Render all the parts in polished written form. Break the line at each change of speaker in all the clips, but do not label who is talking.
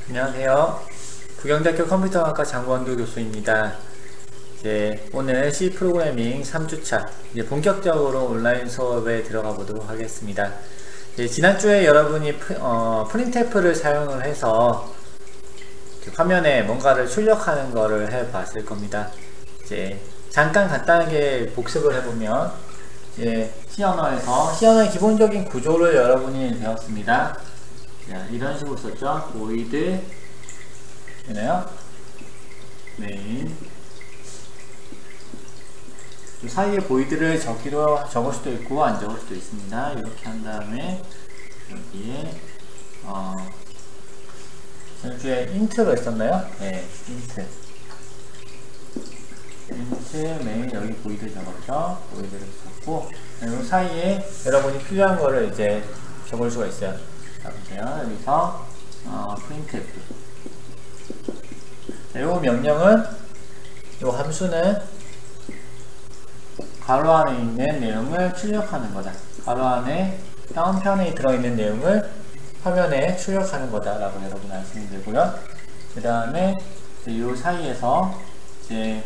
안녕하세요. 부경대학교 컴퓨터학과 장원두 교수입니다. 이제 오늘 C 프로그래밍 3주차 본격적으로 온라인 수업에 들어가 보도록 하겠습니다. 지난주에 여러분이 프린트F를 사용을 해서 화면에 뭔가를 출력하는 거를 해 봤을 겁니다. 이제 잠깐 간단하게 복습을 해보면 C 언어에서 C 언어의 기본적인 구조를 여러분이 배웠습니다. 자, 이런 식으로 썼죠. void 되나요? main 그 사이에 void를 적을 수도 있고 안 적을 수도 있습니다. 이렇게 한 다음에 여기에 전주에 int로 했었나요? 네, int main 여기 void 적었죠. void를 썼고 이 사이에 여러분이 필요한 거를 이제 적을 수가 있어요. 자, 보세요. 여기서 printf 이 명령은 이 함수는 괄호 안에 있는 내용을 출력하는 거다. 괄호 안에 다운편에 들어있는 내용을 화면에 출력하는 거다 라고 여러분 아시면 되고요. 그 다음에 이 사이에서 이제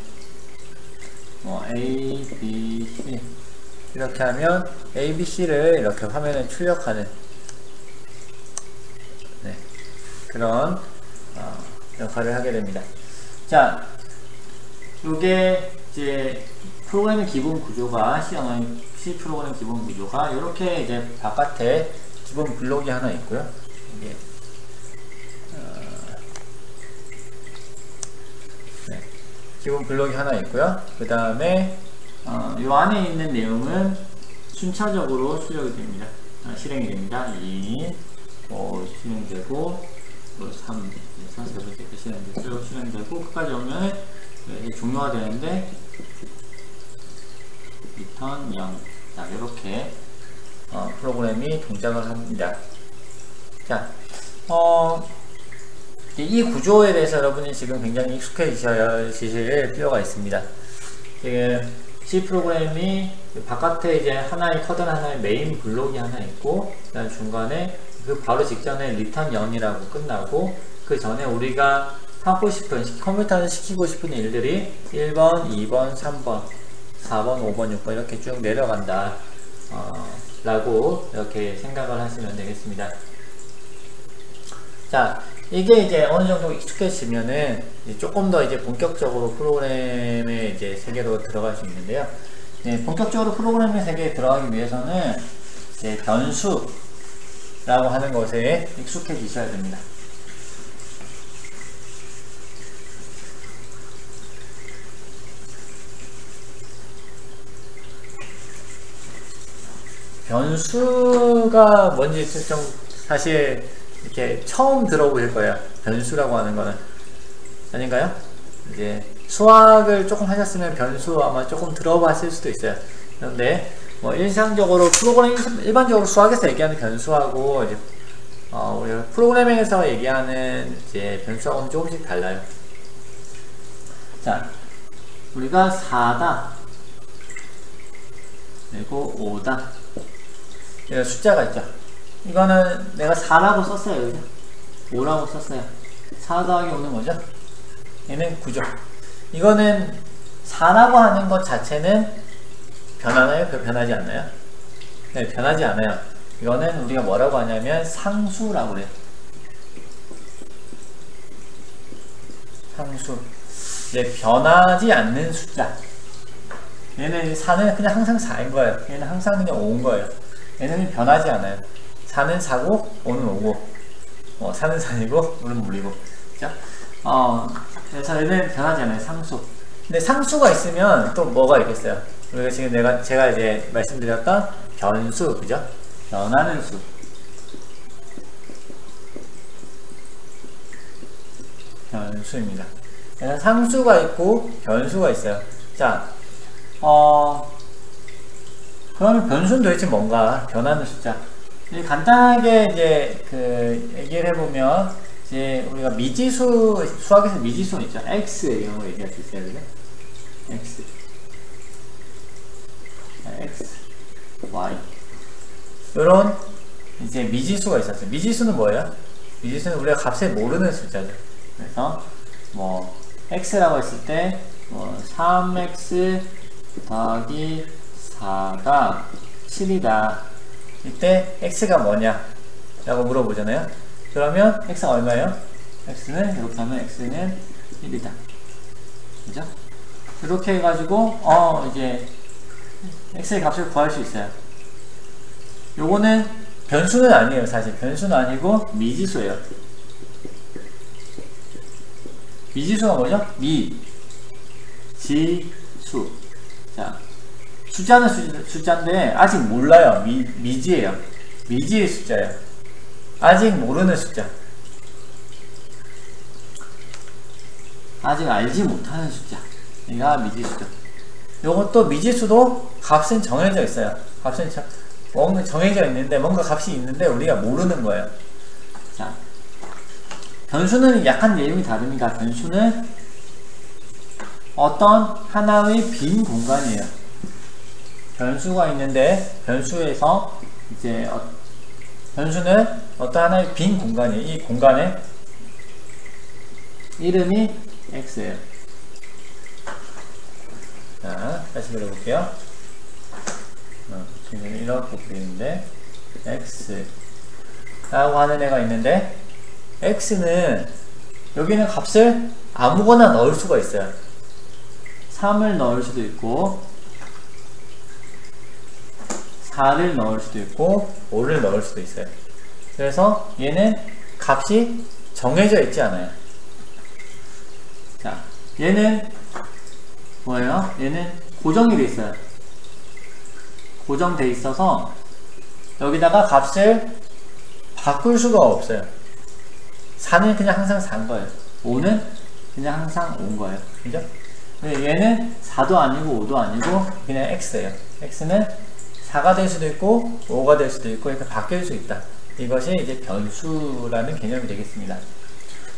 A, B, C 이렇게 하면 A, B, C를 이렇게 화면에 출력하는 그런 역할을 하게 됩니다. 자, 요게 이제 프로그램의 기본 구조가 C 프로그램 기본 구조가 이렇게 이제 바깥에 기본 블록이 하나 있고요. 이게 기본 블록이 하나 있고요. 그 다음에 요 안에 있는 내용은 순차적으로 출력이 됩니다. 실행이 됩니다. 2, 5 실행되고 3, 4, 4번째 실행되고 실행되고 끝까지 오면 종료가 되는데 return 0. 자, 이렇게 프로그램이 동작을 합니다. 자, 이 구조에 대해서 여러분이 지금 굉장히 익숙해지실 필요가 있습니다. 지금 C 프로그램이 바깥에 이제 하나의 커다란 하나의 메인 블록이 하나 있고, 그다음 중간에 그 바로 직전에 return 0이라고 끝나고, 그 전에 우리가 하고 싶은 컴퓨터는 시키고 싶은 일들이 1번, 2번, 3번, 4번, 5번, 6번 이렇게 쭉 내려간다 라고 이렇게 생각을 하시면 되겠습니다. 자, 이게 이제 어느 정도 익숙해지면은 조금 더 이제 본격적으로 프로그램의 이제 세계로 들어갈 수 있는데요. 네, 본격적으로 프로그램의 세계에 들어가기 위해서는 이제 변수라고 하는 것에 익숙해지셔야 됩니다. 변수가 뭔지 좀 사실 이렇게 처음 들어보실 거예요. 변수라고 하는 거는. 아닌가요? 이제 수학을 조금 하셨으면 변수 아마 조금 들어봤을 수도 있어요. 그런데 뭐 일상적으로 일반적으로 수학에서 얘기하는 변수하고 이제 우리가 프로그래밍에서 얘기하는 이제 변수하고는 조금씩 달라요. 자, 우리가 4다 그리고 5다 이런 숫자가 있죠. 이거는 내가 4라고 썼어요. 그죠? 5라고 썼어요. 4 더하기 5는 뭐죠? 얘는 9죠. 이거는 4라고 하는 것 자체는 변하나요? 변하지 않나요? 네, 변하지 않아요. 이거는 우리가 뭐라고 하냐면 상수라고 그래요. 상수. 이제 변하지 않는 숫자. 얘는 4는 그냥 항상 4인 거예요. 얘는 항상 그냥 5인 거예요. 얘는 변하지 않아요. 4는 4고 5는 5고 4는 4이고 5는 물이고. 그죠? 그래서 얘는 변하지 않아요. 상수. 근데 상수가 있으면 또 뭐가 있겠어요? 우리가 지금 제가 이제 말씀드렸던 변수, 그죠? 변하는 수. 변수입니다. 그래서 상수가 있고 변수가 있어요. 자, 그러면 변수는 도대체 뭔가? 변하는 숫자. 간단하게 이제 얘기를 해보면 이제 우리가 미지수, 수학에서 미지수 있죠. x 이런 거 얘기할 수 있어요. 그죠? x, y 이런 이제 미지수가 있었어요. 미지수는 뭐예요? 미지수는 우리가 값을 모르는 숫자죠. 그래서 뭐 x라고 했을 때 뭐 3x 더하기 4가 7이다. 이때 x가 뭐냐 라고 물어보잖아요. 그러면 x가 얼마예요? x는 이렇게 하면 x는 1이다. 그죠? 이렇게 해가지고 이제 x의 값을 구할 수 있어요. 요거는 변수는 아니에요. 사실 변수는 아니고 미지수예요. 미지수가 뭐죠? 미지수. 자, 숫자는 숫자인데 아직 몰라요. 미지예요. 미지의 숫자예요. 아직 모르는 숫자. 아직 알지 못하는 숫자. 이가 미지수죠. 요것도 미지수도 값은 정해져 있어요. 값은 뭔가 정해져 있는데, 뭔가 값이 있는데 우리가 모르는 거예요. 자, 변수는 약간 내용이 다릅니다. 변수는 어떤 하나의 빈 공간이에요. 변수가 있는데 변수에서 이제 변수는 어떤 하나의 빈 공간이에요. 이 공간의 이름이 x예요. 자, 다시 그려볼게요. 지금 이렇게 그리는데 x 라고 하는 애가 있는데, x는 여기는 값을 아무거나 넣을 수가 있어요. 3을 넣을 수도 있고 4를 넣을 수도 있고 5를 넣을 수도 있어요. 그래서 얘는 값이 정해져 있지 않아요. 자, 얘는 뭐예요? 얘는 고정이 돼 있어요. 고정돼 있어서 여기다가 값을 바꿀 수가 없어요. 4는 그냥 항상 4인 거예요. 5는 그냥 항상 5인 거예요. 그죠? 얘는 4도 아니고 5도 아니고 그냥 x예요. x는 4가 될 수도 있고 5가 될 수도 있고 이렇게 바뀔 수 있다. 이것이 이제 변수라는 개념이 되겠습니다.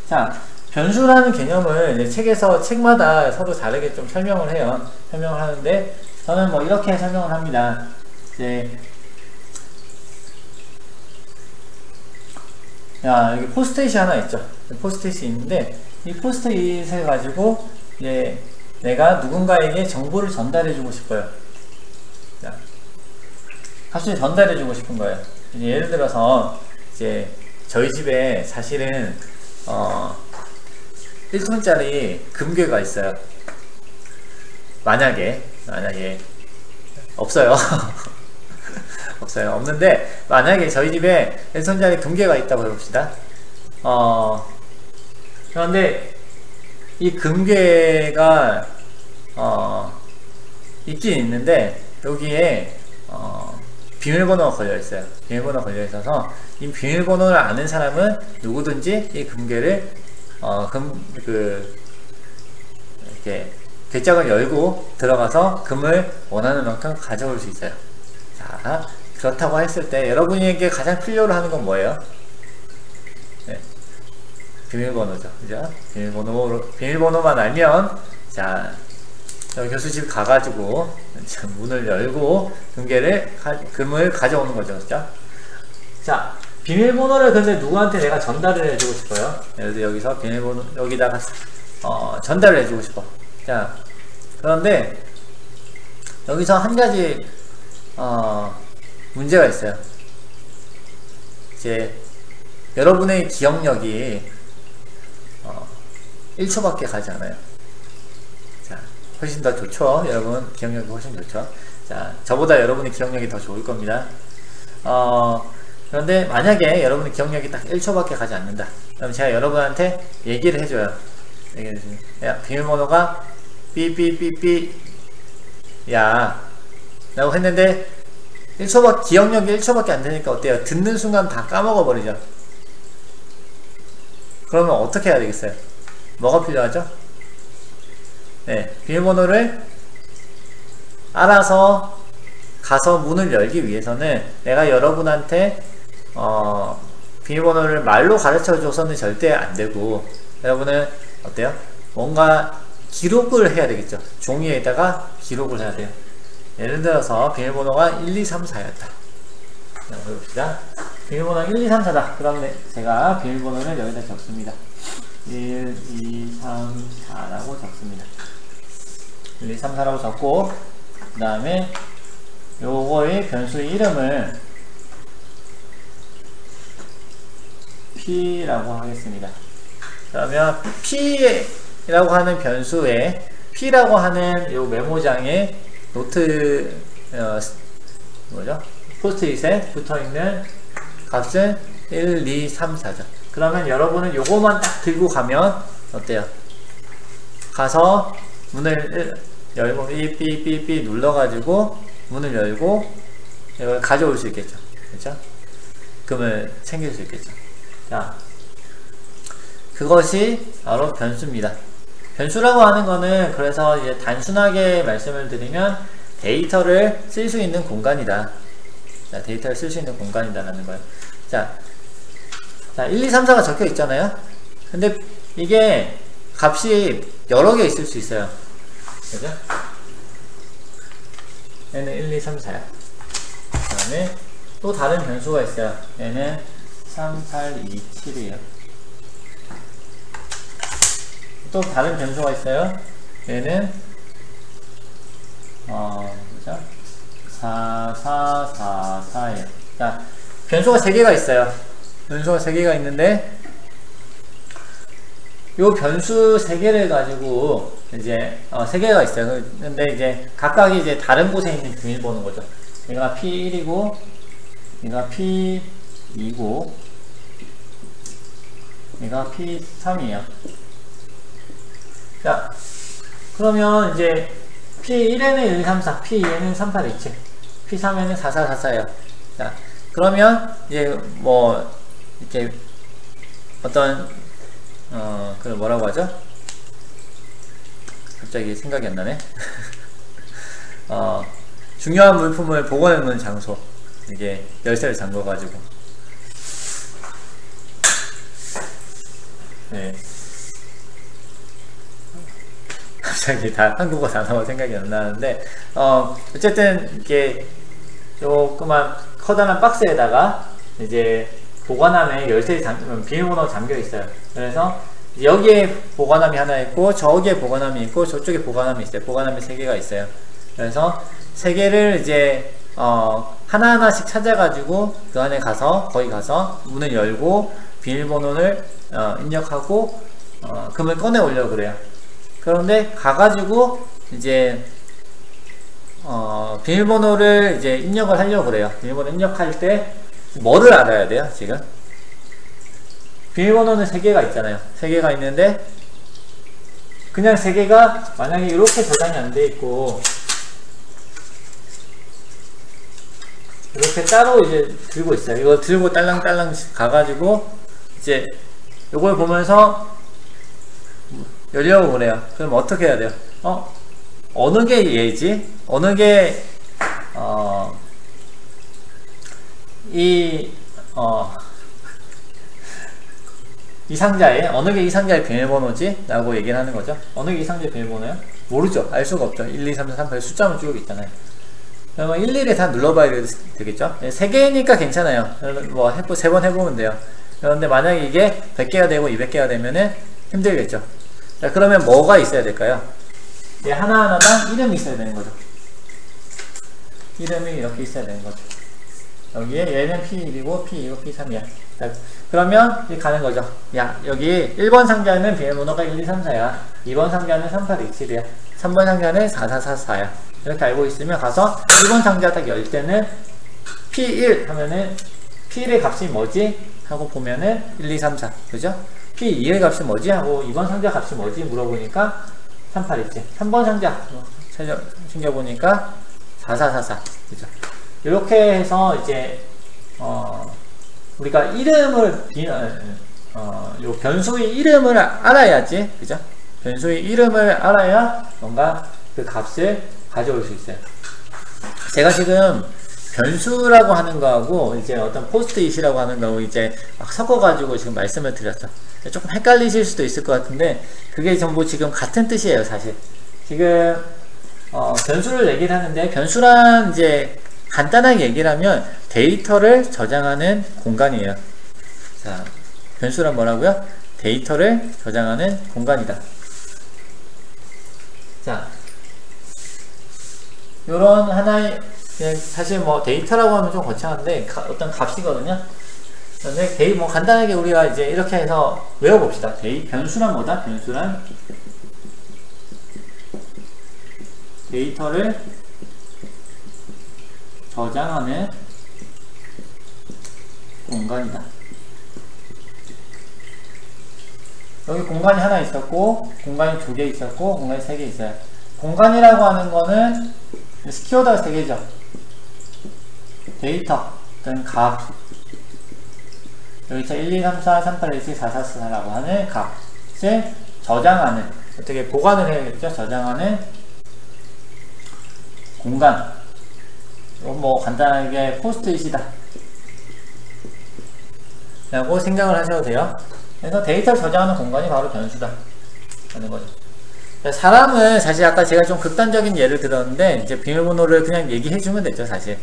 자, 변수라는 개념을 이제 책마다 서로 다르게 좀 설명을 해요. 설명을 하는데 저는 뭐 이렇게 설명을 합니다. 이제 여기 포스트잇이 하나 있죠. 포스트잇이 있는데 이 포스트잇을 가지고 이제 내가 누군가에게 정보를 전달해주고 싶어요. 자, 값을 전달해주고 싶은 거예요. 이제 예를 들어서 이제 저희 집에 사실은 1톤짜리 금괴가 있어요. 만약에 없어요. 없어요. 없는데 만약에 저희 집에 1톤짜리 금괴가 있다고 해봅시다. 그런데 이 금괴가 있긴 있는데 여기에 비밀번호가 걸려있어요. 비밀번호가 걸려있어서 이 비밀번호를 아는 사람은 누구든지 이 금괴를 이렇게 괴짝을 열고 들어가서 금을 원하는 만큼 가져올 수 있어요. 자, 그렇다고 했을 때 여러분에게 가장 필요로 하는 건 뭐예요? 네, 비밀번호죠. 그죠? 비밀번호만 알면, 자, 교수 집 가가지고 문을 열고 금을 가져오는 거죠. 그죠? 자, 비밀번호를 근데 누구한테 내가 전달을 해주고 싶어요? 예를 들어 여기서 비밀번호 여기다가 전달을 해주고 싶어. 자, 그런데 여기서 한 가지 문제가 있어요. 이제 여러분의 기억력이 1초밖에 가지 않아요. 자, 훨씬 더 좋죠. 여러분 기억력이 훨씬 좋죠. 자, 저보다 여러분의 기억력이 더 좋을 겁니다. 그런데 만약에 여러분의 기억력이 딱 1초밖에 가지 않는다. 그럼 제가 여러분한테 얘기를 해줘요. 야, 비밀번호가 삐삐삐삐 야 라고 했는데 기억력이 1초밖에 안 되니까 어때요? 듣는 순간 다 까먹어 버리죠. 그러면 어떻게 해야 되겠어요? 뭐가 필요하죠? 네, 비밀번호를 알아서 가서 문을 열기 위해서는 내가 여러분한테 비밀번호를 말로 가르쳐 줘서는 절대 안 되고, 여러분은 어때요? 뭔가 기록을 해야 되겠죠. 종이에다가 기록을 해야 돼요. 예를 들어서 비밀번호가 1, 2, 3, 4였다. 해봅시다. 비밀번호 1, 2, 3, 4다. 그럼 제가 비밀번호를 여기다 적습니다. 1, 2, 3, 4라고 적습니다. 1, 2, 3, 4라고 적고, 그 다음에 요거의 변수의 이름을 P라고 하겠습니다. 그러면 P라고 하는 변수에 P라고 하는 요 메모장에 노트, 뭐죠? 포스트잇에 붙어있는 값은 1, 2, 3, 4죠. 그러면 여러분은 요거만 딱 들고 가면 어때요? 가서 문을 열고 삐삐삐삐 눌러가지고 문을 열고 이걸 가져올 수 있겠죠. 그렇죠? 금을 챙길 수 있겠죠. 자, 그것이 바로 변수입니다. 변수라고 하는 거는 그래서 이제 단순하게 말씀을 드리면 데이터를 쓸 수 있는 공간이다. 자, 데이터를 쓸 수 있는 공간이다라는 거예요. 자, 1, 2, 3, 4가 적혀 있잖아요. 근데 이게 값이 여러 개 있을 수 있어요. 그죠? 얘는 1, 2, 3, 4야. 그 다음에 또 다른 변수가 있어요. 얘는 3, 8, 2, 7이에요. 또 다른 변수가 있어요. 얘는 그죠? 4, 4, 4, 4예요. 자, 변수가 3개가 있어요. 변수가 3개가 있는데 요 변수 3개를 가지고 이제 3개가 있어요. 근데 이제 각각이 이제 다른 곳에 있는 비밀번호인 거죠. 얘가 P1이고 얘가 P2고 얘가 P3이에요. 자, 그러면 이제 P1에는 1, 2, 3, 4, P2에는 3, 8, 2, 7, P3에는 4, 4, 4, 4예요. 자, 그러면 이제 뭐 이렇게 어떤 그걸 뭐라고 하죠? 갑자기 생각이 안 나네. 중요한 물품을 보관해 놓는 장소. 이게 열쇠를 잠궈 가지고. 네. 갑자기 다 한국어 단어가 생각이 안 나는데 어쨌든 이렇게 조그만 커다란 박스에다가 이제 보관함에 열쇠 비밀번호가 잠겨 있어요. 그래서 여기에 보관함이 하나 있고 저기에 보관함이 있고 저쪽에 보관함이 있어요. 보관함이 3개가 있어요. 그래서 3개를 이제 하나하나씩 찾아가지고 그 안에 가서 거기 가서 문을 열고 비밀번호를 입력하고 금을 꺼내 오려고 그래요. 그런데 가가지고 이제 비밀번호를 이제 입력을 하려고 그래요. 비밀번호 입력할 때 뭐를 알아야 돼요? 지금 비밀번호는 3개가 있잖아요. 3개가 있는데 그냥 3개가 만약에 이렇게 저장이 안 돼 있고 이렇게 따로 이제 들고 있어요. 이거 들고 딸랑딸랑 가가지고 이제 이걸 보면서 열려고 그래요. 그럼 어떻게 해야 돼요? 어느 게 얘지? 어느 게 이 상자에 어느 게 이 상자의 비밀번호지? 라고 얘기를 하는 거죠. 어느 게 이 상자의 비밀번호예요? 모르죠. 알 수가 없죠. 1, 2, 3, 4, 3, 8 숫자만 쭉 있잖아요. 그러면 일일이 다 눌러봐야 되겠죠. 3개니까 괜찮아요. 뭐 3번 해보면 돼요. 그런데 만약에 이게 100개가 되고 200개가 되면은 힘들겠죠. 자, 그러면 뭐가 있어야 될까요? 하나하나당 이름이 있어야 되는 거죠. 이름이 이렇게 있어야 되는 거죠. 여기에 얘는 P1이고 P2고 P3이야. 자, 그러면 이렇게 가는 거죠. 야, 여기 1번 상자는 비밀번호가 1, 2, 3, 4야. 2번 상자는 3, 8, 2, 7이야. 3번 상자는 4, 4, 4, 4야. 이렇게 알고 있으면 가서 1번 상자 딱 열 때는 P1 하면은 P1의 값이 뭐지? 하고 보면은 1, 2, 3, 4. 그죠? P2의 값이 뭐지? 하고 2번 상자 값이 뭐지? 물어보니까 3, 8, 2, 7. 3번 상자 챙겨보니까 4, 4, 4, 4. 그죠? 이렇게 해서 이제 우리가 이름을 요 변수의 이름을 알아야지, 그죠? 변수의 이름을 알아야 뭔가 그 값을 가져올 수 있어요. 제가 지금 변수라고 하는 거하고 이제 어떤 포스트잇이라고 하는 거하고 이제 막 섞어가지고 지금 말씀을 드렸죠. 조금 헷갈리실 수도 있을 것 같은데 그게 전부 지금 같은 뜻이에요, 사실. 지금 변수를 얘기를 하는데 변수란 이제 간단하게 얘기를 하면 데이터를 저장하는 공간이에요. 자, 변수란 뭐라고요? 데이터를 저장하는 공간이다. 자, 요런 하나의, 사실 뭐 데이터라고 하면 좀 거창한데 어떤 값이거든요. 그런데 뭐 간단하게 우리가 이제 이렇게 해서 외워봅시다. 변수란 뭐다? 변수란 데이터를 저장하는 공간이다. 여기 공간이 하나 있었고, 공간이 2개 있었고, 공간이 3개 있어요. 공간이라고 하는 거는 스퀘어드가 3개죠. 데이터, 또는 값. 여기서 1, 2, 3, 4, 3, 8, 1, 7, 4, 4, 4라고 하는 값을 저장하는, 어떻게 보관을 해야겠죠? 저장하는 공간. 이건 뭐 간단하게 포스트잇이다 라고 생각을 하셔도 돼요. 그래서 데이터를 저장하는 공간이 바로 변수다 하는 거죠. 사람은 사실 아까 제가 좀 극단적인 예를 들었는데 이제 비밀번호를 그냥 얘기해주면 되죠. 사실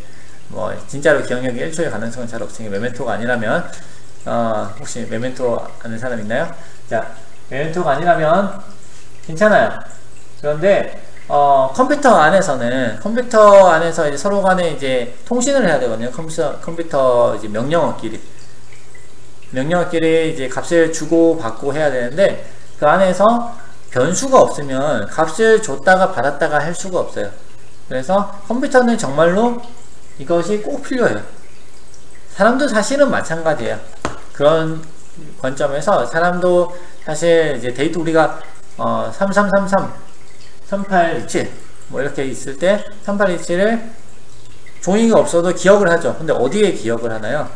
뭐 진짜로 기억력이 1초의 가능성은 잘 없으니까 메멘토가 아니라면 혹시 메멘토 아는 사람 있나요? 자, 메멘토가 아니라면 괜찮아요. 그런데 컴퓨터 안에서 이제 서로 간에 이제 통신을 해야 되거든요. 컴퓨터 이제 명령어끼리 이제 값을 주고 받고 해야 되는데 그 안에서 변수가 없으면 값을 줬다가 받았다가 할 수가 없어요. 그래서 컴퓨터는 정말로 이것이 꼭 필요해요. 사람도 사실은 마찬가지예요. 그런 관점에서 사람도 사실 이제 데이터 우리가 3333 3827 뭐 이렇게 있을 때 3827을 종이가 없어도 기억을 하죠. 근데 어디에 기억을 하나요?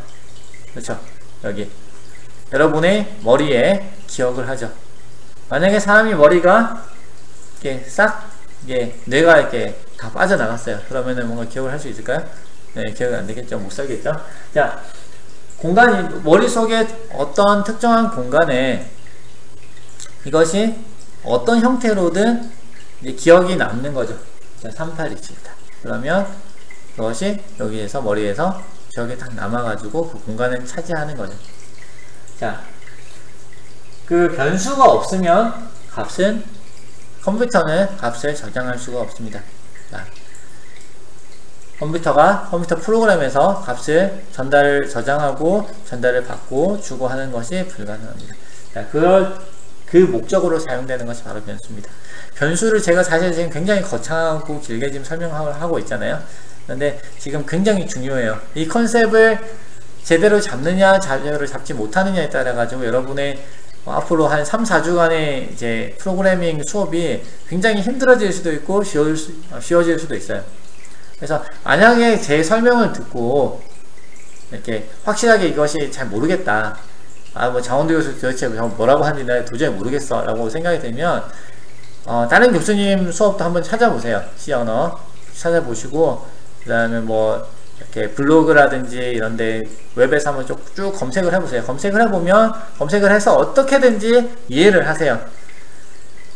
그렇죠. 여기 여러분의 머리에 기억을 하죠. 만약에 사람이 머리가 이렇게 싹 뇌가 이렇게 다 빠져나갔어요. 그러면은 뭔가 기억을 할 수 있을까요? 네, 기억이 안 되겠죠. 못 살겠죠. 자, 공간이 머릿속에 어떤 특정한 공간에 이것이 어떤 형태로든 이제 기억이 남는 거죠. 자, 3827이다. 그러면 그것이 여기에서 머리에서 기억이 딱 남아가지고 그 공간을 차지하는 거죠. 자, 그 변수가 없으면 컴퓨터는 값을 저장할 수가 없습니다. 자, 컴퓨터 프로그램에서 값을 저장하고 전달을 받고 주고 하는 것이 불가능합니다. 자, 그 목적으로 사용되는 것이 바로 변수입니다. 변수를 제가 사실 지금 굉장히 거창하고 길게 지금 설명을 하고 있잖아요. 그런데 지금 굉장히 중요해요. 이 컨셉을 제대로 잡느냐, 제대로 잡지 못하느냐에 따라 가지고 여러분의 앞으로 한 3, 4주간의 이제 프로그래밍 수업이 굉장히 힘들어질 수도 있고 쉬워질 수도 있어요. 그래서 만약에 제 설명을 듣고 이렇게 확실하게 이것이 잘 모르겠다, 뭐 장원도 교수 도대체 뭐라고 하는지 나 도저히 모르겠어 라고 생각이 들면 다른 교수님 수업도 한번 찾아보세요. C 언어 찾아보시고 그 다음에 뭐 이렇게 블로그라든지 이런데 웹에서 한번 쭉 검색을 해보세요. 검색을 해보면 검색을 해서 어떻게든지 이해를 하세요.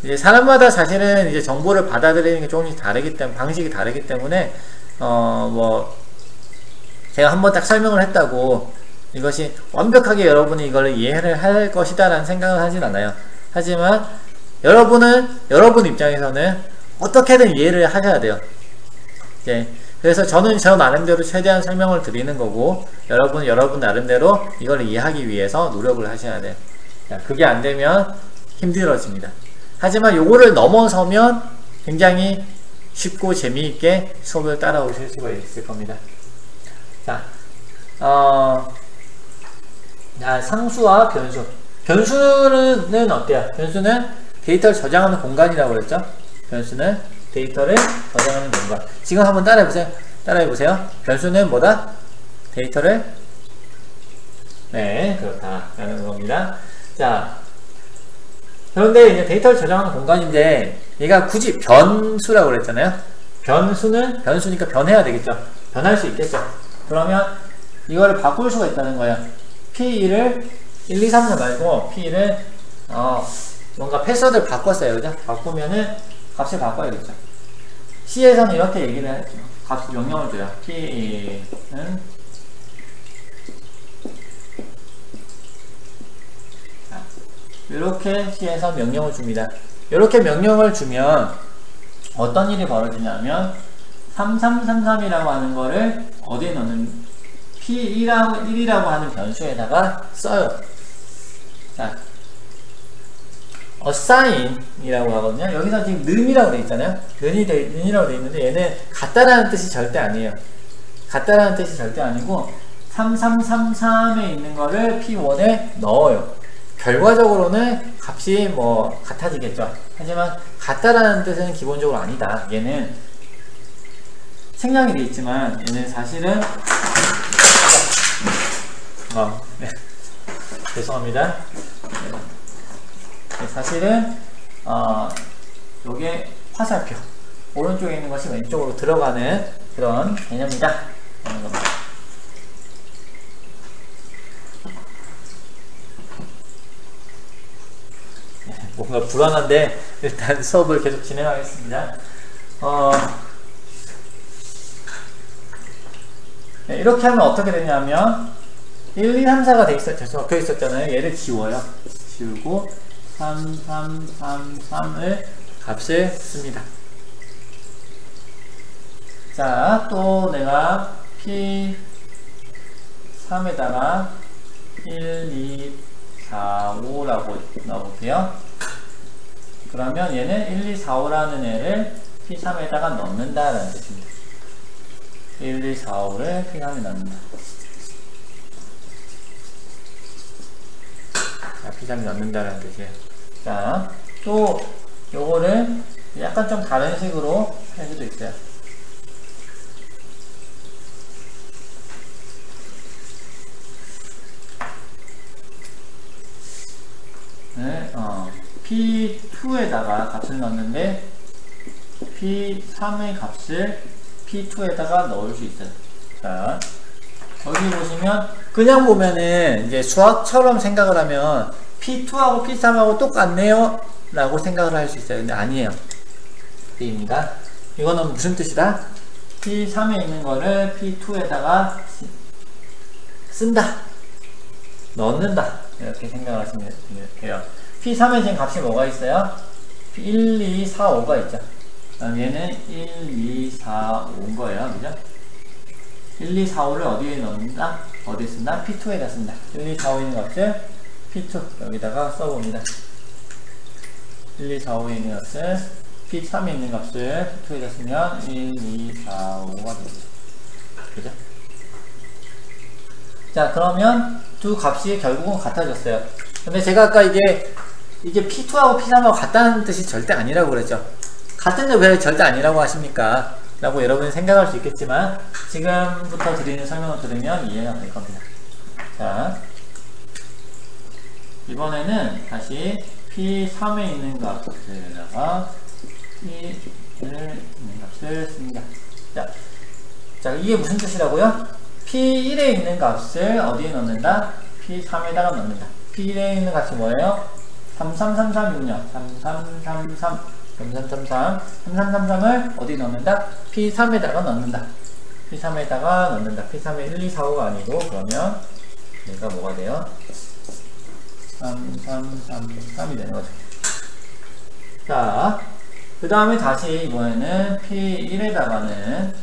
이제 사람마다 사실은 이제 정보를 받아들이는 게 조금씩 다르기 때문에 방식이 다르기 때문에 뭐 제가 한번 딱 설명을 했다고 이것이 완벽하게 여러분이 이걸 이해를 할 것이다 라는 생각을 하진 않아요. 하지만 여러분 입장에서는 어떻게든 이해를 하셔야 돼요. 이제 그래서 저는 저 나름대로 최대한 설명을 드리는 거고 여러분 나름대로 이걸 이해하기 위해서 노력을 하셔야 돼요. 그게 안 되면 힘들어집니다. 하지만 요거를 넘어서면 굉장히 쉽고 재미있게 수업을 따라오실 수가 있을 겁니다. 자, 상수와 변수. 변수는 어때요? 변수는 데이터를 저장하는 공간이라고 그랬죠? 변수는 데이터를 저장하는 공간. 지금 한번 따라해보세요. 변수는 뭐다? 데이터를, 네, 그렇다. 라는 겁니다. 자, 그런데 이제 데이터를 저장하는 공간인데, 얘가 굳이 변수라고 그랬잖아요? 변수니까 변해야 되겠죠? 변할 수 있겠죠? 그러면 이거를 바꿀 수가 있다는 거예요. P1을 1, 2, 3, 4 말고 P1을 뭔가 패스워드를 바꿨어요. 그죠? 바꾸면은 값을 바꿔야겠죠. C에서는 이렇게 얘기를 했죠. 값 명령을 줘요. P는 이렇게 C에서 명령을 줍니다. 이렇게 명령을 주면 어떤 일이 벌어지냐면 3333이라고 하는 거를 어디에 넣는 P1이라고 하는 변수에다가 써요. 자, assign이라고 하거든요. 여기서 지금 는이라고 되어 있잖아요. 는이라고 되어 있는데 얘는 같다라는 뜻이 절대 아니에요. 같다라는 뜻이 절대 아니고 3333에 있는 거를 P1에 넣어요. 결과적으로는 값이 뭐 같아지겠죠. 하지만 같다라는 뜻은 기본적으로 아니다. 얘는 생략이 되어 있지만 얘는 사실은 네. 죄송합니다. 네. 사실은 요게 화살표 오른쪽에 있는 것이 왼쪽으로 들어가는 그런 개념이다 하는 겁니다. 뭔가 불안한데 일단 수업을 계속 진행하겠습니다. 네, 이렇게 하면 어떻게 되냐면 1, 2, 3, 4가 적혀 있었잖아요. 얘를 지워요. 지우고 3, 3, 3, 3을 값을 씁니다. 자, 또 내가 P3에다가 1, 2, 4, 5라고 넣어볼게요. 그러면 얘는 1, 2, 4, 5라는 애를 P3에다가 넣는다라는 뜻입니다. 1, 2, 4, 5를 P3에 넣는다. 자, P3에 넣는다라는 뜻이에요. 자, 또 요거를 약간 좀 다른 식으로 할 수도 있어요. 네, P2에다가 값을 넣었는데 P3의 값을 P2에다가 넣을 수 있어요. 자, 여기 보시면 그냥 보면은 이제 수학처럼 생각을 하면 P2하고 P3하고 똑같네요 라고 생각을 할 수 있어요. 근데 아니에요. 입니다. 이거는 무슨 뜻이다? P3에 있는 거를 P2에다가 쓴다, 넣는다, 이렇게 생각을 하시면 돼요. P3에 지금 값이 뭐가 있어요? 1, 2, 4, 5가 있죠. 그럼 얘는 1, 2, 4, 5인 거예요. 그죠? 1, 2, 4, 5를 어디에 넣는다? 어디에 쓴다? P2에다 쓴다. 1, 2, 4, 5 있는 값을 P2 여기다가 써봅니다. 1, 2, 4, 5에 있는 값을 P3에 있는 값을 P2에다 쓰면 1, 2, 4, 5가 되죠. 그죠? 자, 그러면 두 값이 결국은 같아졌어요. 근데 제가 아까 이게 P2하고 P3하고 같다는 뜻이 절대 아니라고 그랬죠. 같은데 왜 절대 아니라고 하십니까? 라고 여러분이 생각할 수 있겠지만 지금부터 드리는 설명을 들으면 이해가 될 겁니다. 자, 이번에는 다시 P3에 있는 값에다가 P를 있는 값을 씁니다. 자, 이게 무슨 뜻이라고요? P1에 있는 값을 어디에 넣는다? P3에다가 넣는다. P1에 있는 값이 뭐예요? 3333이군요. 3333, 3333, 3333을 어디 넣는다? P3에다가 넣는다. P3에다가 넣는다. P3에 1, 2, 4, 5가 아니고 그러면 얘가 뭐가 돼요? 3333이 되는 거죠. 자, 그 다음에 다시 이번에는 P1에다가는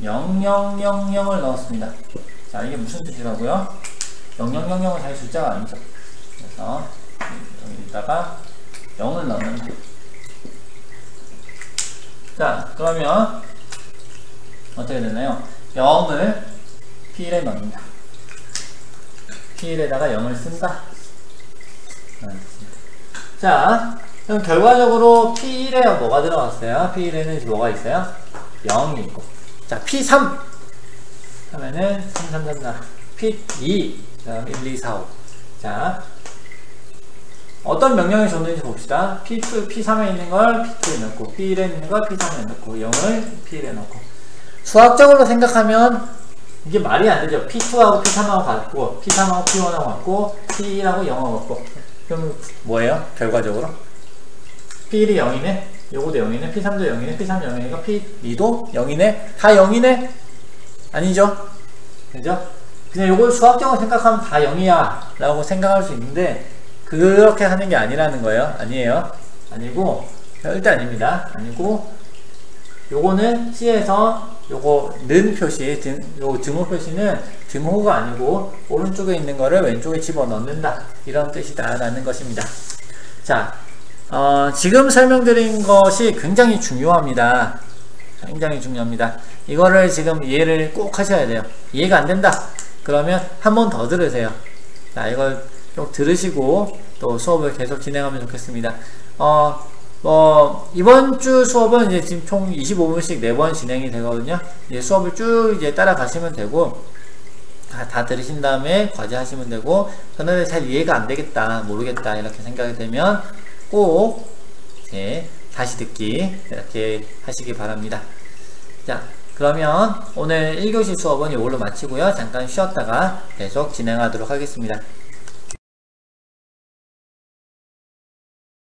0000을 넣었습니다. 자, 이게 무슨 뜻이라고요? 0000은 사실 숫자가 아니죠. 그래서 여기다가 0을 넣는다. 자, 그러면 어떻게 되나요? 0을 P1에 넣는다. P1에다가 0을 쓴다. 자, 그럼 결과적으로 P1에 뭐가 들어갔어요? P1에는 뭐가 있어요? 0이 있고. 자, P3 하면은 3334, P2 그다음 1, 2, 4, 5. 자, 어떤 명령이 줬는지 봅시다. P3에 있는 걸 P2에 넣고, P1에 있는 걸 P3에 넣고, 0을 P1에 넣고. 수학적으로 생각하면 이게 말이 안 되죠. P2하고 P3하고 같고, P3하고 P1하고 같고, P1하고 0하고 같고. 그럼 뭐예요? 결과적으로? P1이 0이네? 요거도 0이네, P3도 0이네, P3 0이니까 P2도 0이네, 다 0이네? 아니죠? 그죠? 그냥 요걸 수학적으로 생각하면 다 0이야 라고 생각할 수 있는데 그렇게 하는 게 아니라는 거예요. 아니에요. 아니고, 절대 아닙니다. 아니고, 요거는 C에서 요거 는 표시, 요 증호 표시는 증호가 아니고 오른쪽에 있는 거를 왼쪽에 집어넣는다, 이런 뜻이다 라는 것입니다. 자, 지금 설명드린 것이 굉장히 중요합니다. 굉장히 중요합니다. 이거를 지금 이해를 꼭 하셔야 돼요. 이해가 안 된다 그러면 한 번 더 들으세요. 자, 이걸 좀 들으시고 또 수업을 계속 진행하면 좋겠습니다. 이번 주 수업은 이제 지금 총 25분씩 4번 진행이 되거든요. 이제 수업을 쭉 이제 따라가시면 되고, 다 들으신 다음에 과제하시면 되고, 저는 잘 이해가 안 되겠다, 모르겠다, 이렇게 생각이 되면 꼭 이제 다시 듣기 이렇게 하시기 바랍니다. 자, 그러면 오늘 1교시 수업은 이걸로 마치고요. 잠깐 쉬었다가 계속 진행하도록 하겠습니다.